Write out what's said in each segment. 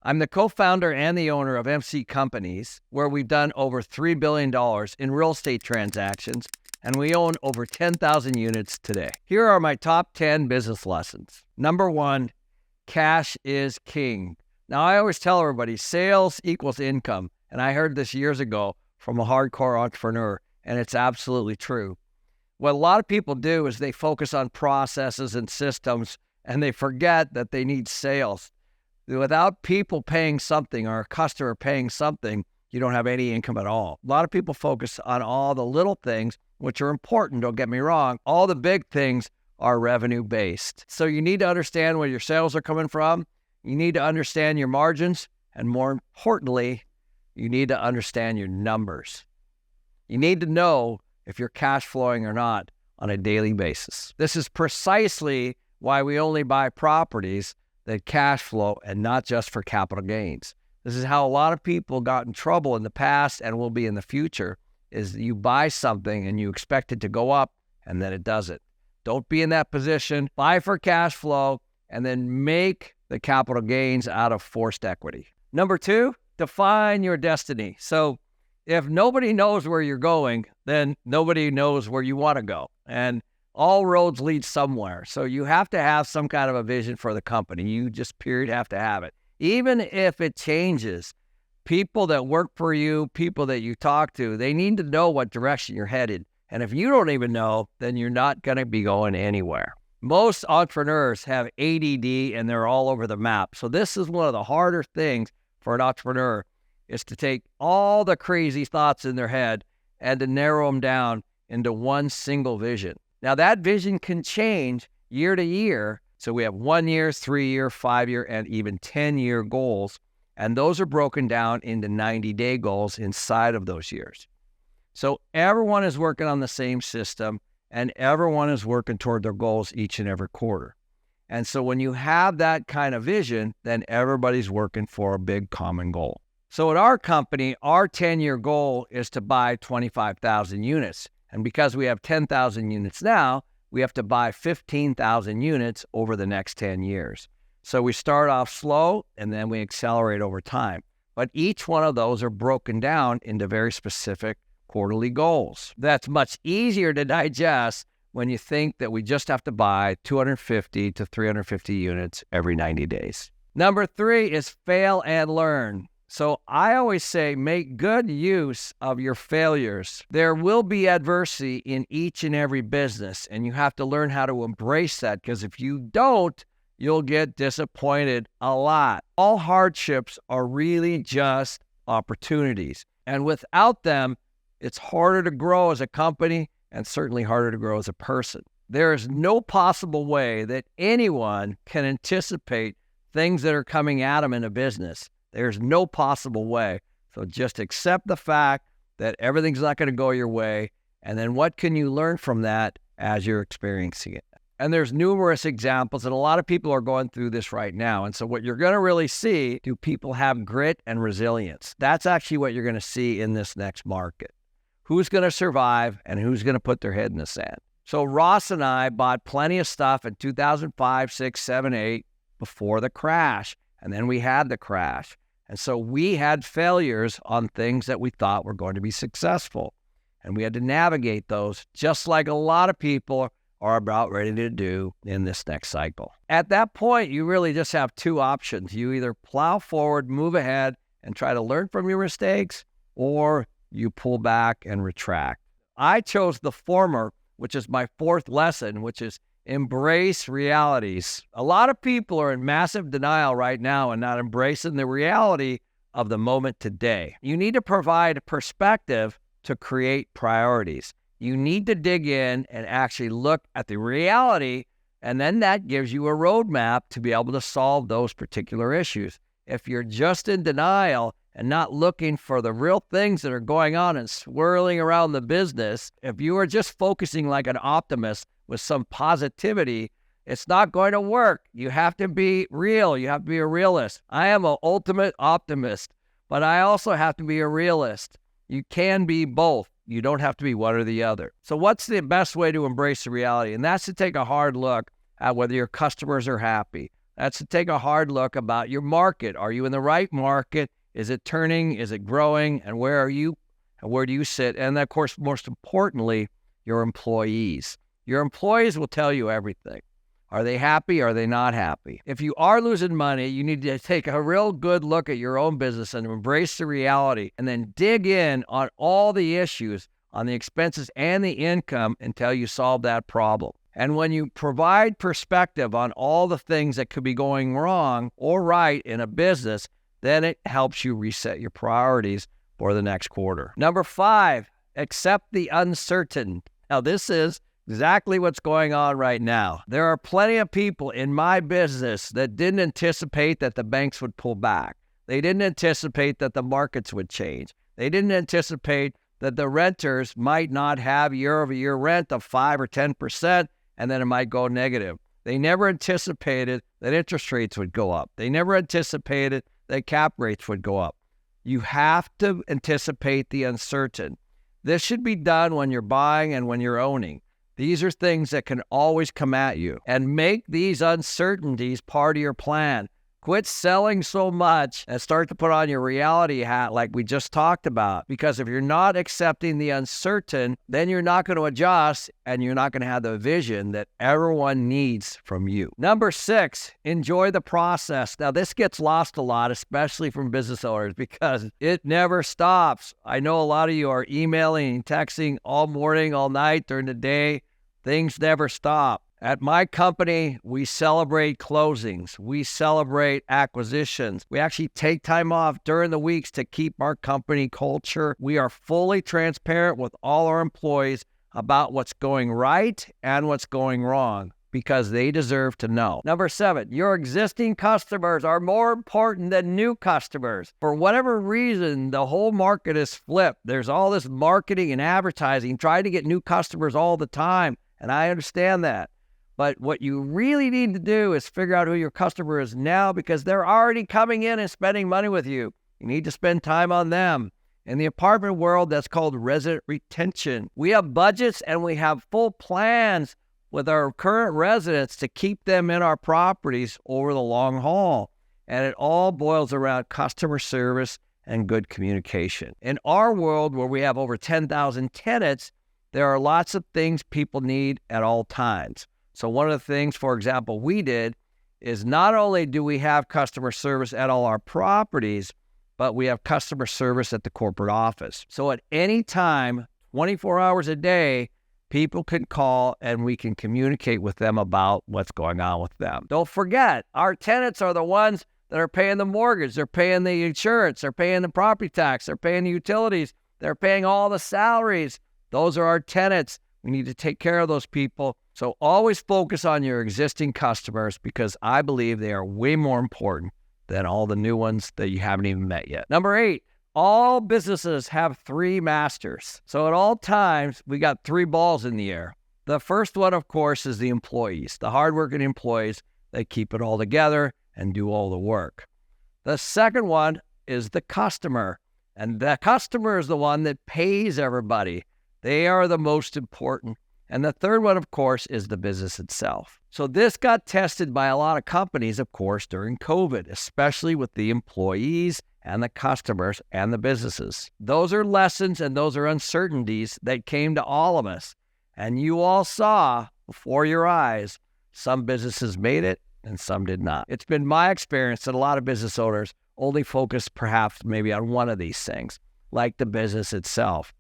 I'm the co-founder and the owner of MC Companies, where we've done over $3 billion in real estate transactions, and we own over 10,000 units today. Here are my top 10 business lessons. Number 1, cash is king. Now, I always tell everybody sales equals income, and I heard this years ago from a hardcore entrepreneur, and it's absolutely true. What a lot of people do is they focus on processes and systems, and they forget that they need sales. Without people paying something or a customer paying something, you don't have any income at all. A lot of people focus on all the little things, which are important, don't get me wrong. All the big things are revenue-based. So you need to understand where your sales are coming from. You need to understand your margins. And more importantly, you need to understand your numbers. You need to know if you're cash flowing or not on a daily basis. This is precisely why we only buy properties that cash flow and not just for capital gains. This is how a lot of people got in trouble in the past and will be in the future, is you buy something and you expect it to go up and then it doesn't. Don't be in that position. Buy for cash flow and then make the capital gains out of forced equity. Number 2, define your destiny. So if nobody knows where you're going, then nobody knows where you want to go. And all roads lead somewhere. So you have to have some kind of a vision for the company. You just have to have it. Even if it changes, people that work for you, people that you talk to, they need to know what direction you're headed. And if you don't even know, then you're not going to be going anywhere. Most entrepreneurs have ADD and they're all over the map. So this is one of the harder things for an entrepreneur, is to take all the crazy thoughts in their head and to narrow them down into one single vision. Now, that vision can change year to year. So we have 1 year, 3 year, 5 year, and even 10-year goals. And those are broken down into 90-day goals inside of those years. So everyone is working on the same system, and everyone is working toward their goals each and every quarter. And so when you have that kind of vision, then everybody's working for a big common goal. So at our company, our 10-year goal is to buy 25,000 units. And because we have 10,000 units now, we have to buy 15,000 units over the next 10 years. So we start off slow and then we accelerate over time. But each one of those are broken down into very specific quarterly goals. That's much easier to digest when you think that we just have to buy 250 to 350 units every 90 days. Number 3 is fail and learn. So I always say, make good use of your failures. There will be adversity in each and every business, and you have to learn how to embrace that, because if you don't, you'll get disappointed a lot. All hardships are really just opportunities. And without them, it's harder to grow as a company and certainly harder to grow as a person. There is no possible way that anyone can anticipate things that are coming at them in a business. There's no possible way. So just accept the fact that everything's not going to go your way. And then what can you learn from that as you're experiencing it? And there's numerous examples, and a lot of people are going through this right now. And so what you're going to really see, do people have grit and resilience? That's actually what you're going to see in this next market. Who's going to survive and who's going to put their head in the sand? So Ross and I bought plenty of stuff in 2005, 6, 7, 8 before the crash. And then we had the crash. And so we had failures on things that we thought were going to be successful. And we had to navigate those, just like a lot of people are about ready to do in this next cycle. At that point, you really just have 2 options. You either plow forward, move ahead, and try to learn from your mistakes, or you pull back and retract. I chose the former, which is my 4th lesson, which is embrace realities. A lot of people are in massive denial right now and not embracing the reality of the moment today. You need to provide a perspective to create priorities. You need to dig in and actually look at the reality, and then that gives you a roadmap to be able to solve those particular issues. If you're just in denial and not looking for the real things that are going on and swirling around the business, if you are just focusing like an optimist with some positivity, it's not going to work. You have to be real. You have to be a realist. I am an ultimate optimist, but I also have to be a realist. You can be both. You don't have to be one or the other. So what's the best way to embrace the reality? And that's to take a hard look at whether your customers are happy. That's to take a hard look about your market. Are you in the right market? Is it turning? Is it growing? And where are you? And where do you sit? And of course, most importantly, your employees. Your employees will tell you everything. Are they happy? Are they not happy? If you are losing money, you need to take a real good look at your own business and embrace the reality, and then dig in on all the issues, on the expenses and the income until you solve that problem. And when you provide perspective on all the things that could be going wrong or right in a business, then it helps you reset your priorities for the next quarter. Number 5, accept the uncertain. Now, this is exactly what's going on right now. There are plenty of people in my business that didn't anticipate that the banks would pull back. They didn't anticipate that the markets would change. They didn't anticipate that the renters might not have year-over-year rent of 5 or 10%, and then it might go negative. They never anticipated that interest rates would go up. They never anticipated that cap rates would go up. You have to anticipate the uncertain. This should be done when you're buying and when you're owning. These are things that can always come at you, and make these uncertainties part of your plan. Quit selling so much and start to put on your reality hat like we just talked about. Because if you're not accepting the uncertain, then you're not going to adjust and you're not going to have the vision that everyone needs from you. Number 6, enjoy the process. Now, this gets lost a lot, especially from business owners, because it never stops. I know a lot of you are emailing and texting all morning, all night, during the day. Things never stop. At my company, we celebrate closings. We celebrate acquisitions. We actually take time off during the weeks to keep our company culture. We are fully transparent with all our employees about what's going right and what's going wrong, because they deserve to know. Number 7, your existing customers are more important than new customers. For whatever reason, the whole market is flipped. There's all this marketing and advertising, trying to get new customers all the time, and I understand that. But what you really need to do is figure out who your customer is now, because they're already coming in and spending money with you. You need to spend time on them. In the apartment world, that's called resident retention. We have budgets and we have full plans with our current residents to keep them in our properties over the long haul. And it all boils around customer service and good communication. In our world, where we have over 10,000 tenants, there are lots of things people need at all times. So one of the things, for example, we did is not only do we have customer service at all our properties, but we have customer service at the corporate office. So at any time, 24 hours a day, people can call and we can communicate with them about what's going on with them. Don't forget, our tenants are the ones that are paying the mortgage. They're paying the insurance. They're paying the property tax. They're paying the utilities. They're paying all the salaries. Those are our tenants. We need to take care of those people. So always focus on your existing customers, because I believe they are way more important than all the new ones that you haven't even met yet. Number 8, all businesses have 3 masters. So at all times, we got 3 balls in the air. The first one, of course, is the employees, the hardworking employees that keep it all together and do all the work. The second one is the customer, and the customer is the one that pays everybody. They are the most important. And the third one, of course, is the business itself. So this got tested by a lot of companies, of course, during COVID, especially with the employees and the customers and the businesses. Those are lessons and those are uncertainties that came to all of us. And you all saw before your eyes, some businesses made it and some did not. It's been my experience that a lot of business owners only focus perhaps maybe on one of these things, like the business itself,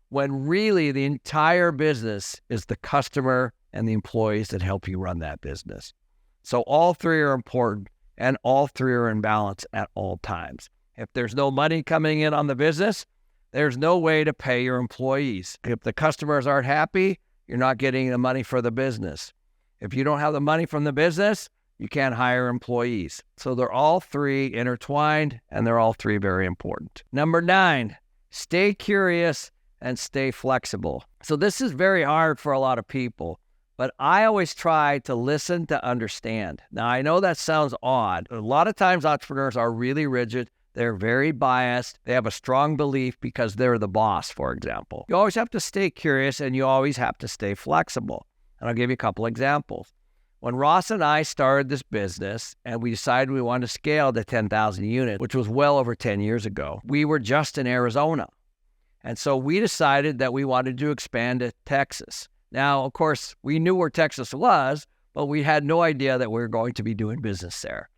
when really the entire business is the customer and the employees that help you run that business. So all 3 are important and all 3 are in balance at all times. If there's no money coming in on the business, there's no way to pay your employees. If the customers aren't happy, you're not getting the money for the business. If you don't have the money from the business, you can't hire employees. So they're all 3 intertwined and they're all 3 very important. Number 9, stay curious and stay flexible. So this is very hard for a lot of people, but I always try to listen to understand. Now, I know that sounds odd. A lot of times entrepreneurs are really rigid. They're very biased. They have a strong belief because they're the boss, for example. You always have to stay curious and you always have to stay flexible. And I'll give you a couple examples. When Ross and I started this business and we decided we wanted to scale to 10,000 units, which was well over 10 years ago, we were just in Arizona. And so we decided that we wanted to expand to Texas. Now, of course, we knew where Texas was, but we had no idea that we were going to be doing business there.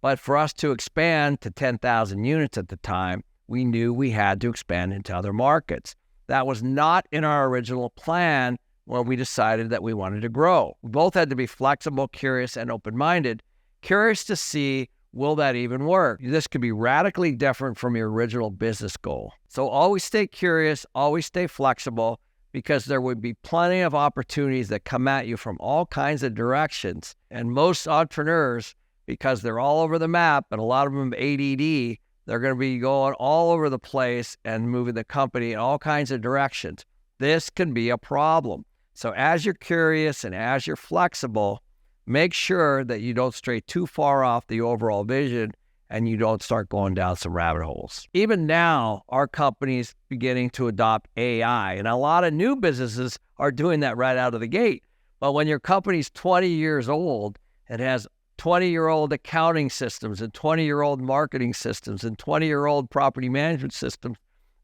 But for us to expand to 10,000 units at the time, we knew we had to expand into other markets. That was not in our original plan when we decided that we wanted to grow. We both had to be flexible, curious, and open-minded, curious to see, will that even work? This could be radically different from your original business goal. So always stay curious, always stay flexible, because there would be plenty of opportunities that come at you from all kinds of directions. And most entrepreneurs, because they're all over the map, and a lot of them ADD, they're going to be going all over the place and moving the company in all kinds of directions. This can be a problem. So as you're curious and as you're flexible, make sure that you don't stray too far off the overall vision and you don't start going down some rabbit holes. Even now, our company's beginning to adopt AI, and a lot of new businesses are doing that right out of the gate. But when your company's 20 years old, it has 20-year-old accounting systems and 20-year-old marketing systems and 20-year-old property management systems,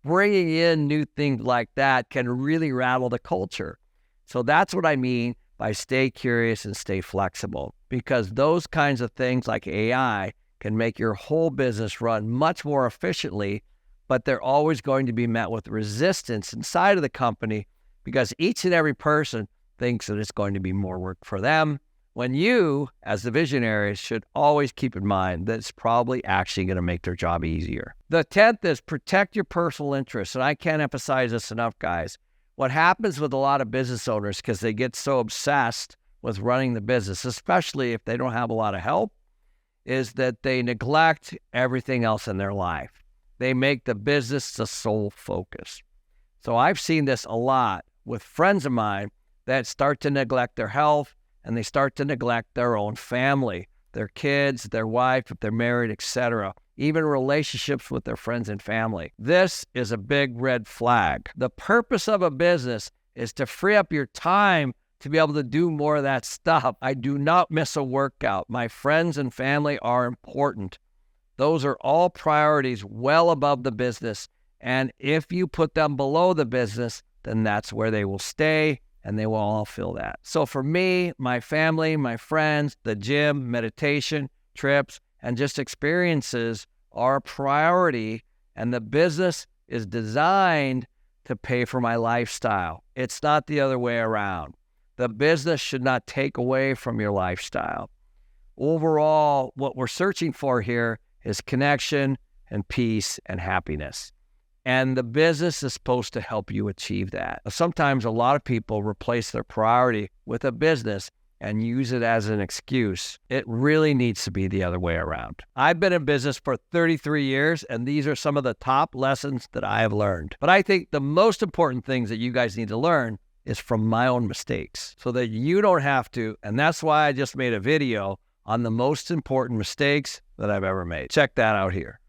bringing in new things like that can really rattle the culture. So that's what I mean by stay curious and stay flexible, because those kinds of things like AI can make your whole business run much more efficiently, but they're always going to be met with resistance inside of the company because each and every person thinks that it's going to be more work for them, when you, as the visionaries, should always keep in mind that it's probably actually going to make their job easier. The 10th is protect your personal interests, and I can't emphasize this enough, guys. What happens with a lot of business owners, because they get so obsessed with running the business, especially if they don't have a lot of help, is that they neglect everything else in their life. They make the business the sole focus. So I've seen this a lot with friends of mine that start to neglect their health, and they start to neglect their own family, their kids, their wife, if they're married, etc., even relationships with their friends and family. This is a big red flag. The purpose of a business is to free up your time to be able to do more of that stuff. I do not miss a workout. My friends and family are important. Those are all priorities well above the business. And if you put them below the business, then that's where they will stay, and they will all feel that. So for me, my family, my friends, the gym, meditation, trips, and just experiences are a priority, and the business is designed to pay for my lifestyle. It's not the other way around. The business should not take away from your lifestyle. Overall, what we're searching for here is connection and peace and happiness. And the business is supposed to help you achieve that. Sometimes a lot of people replace their priority with a business and use it as an excuse. It really needs to be the other way around. I've been in business for 33 years, and these are some of the top lessons that I have learned. But I think the most important things that you guys need to learn is from my own mistakes so that you don't have to. And that's why I just made a video on the most important mistakes that I've ever made. Check that out here.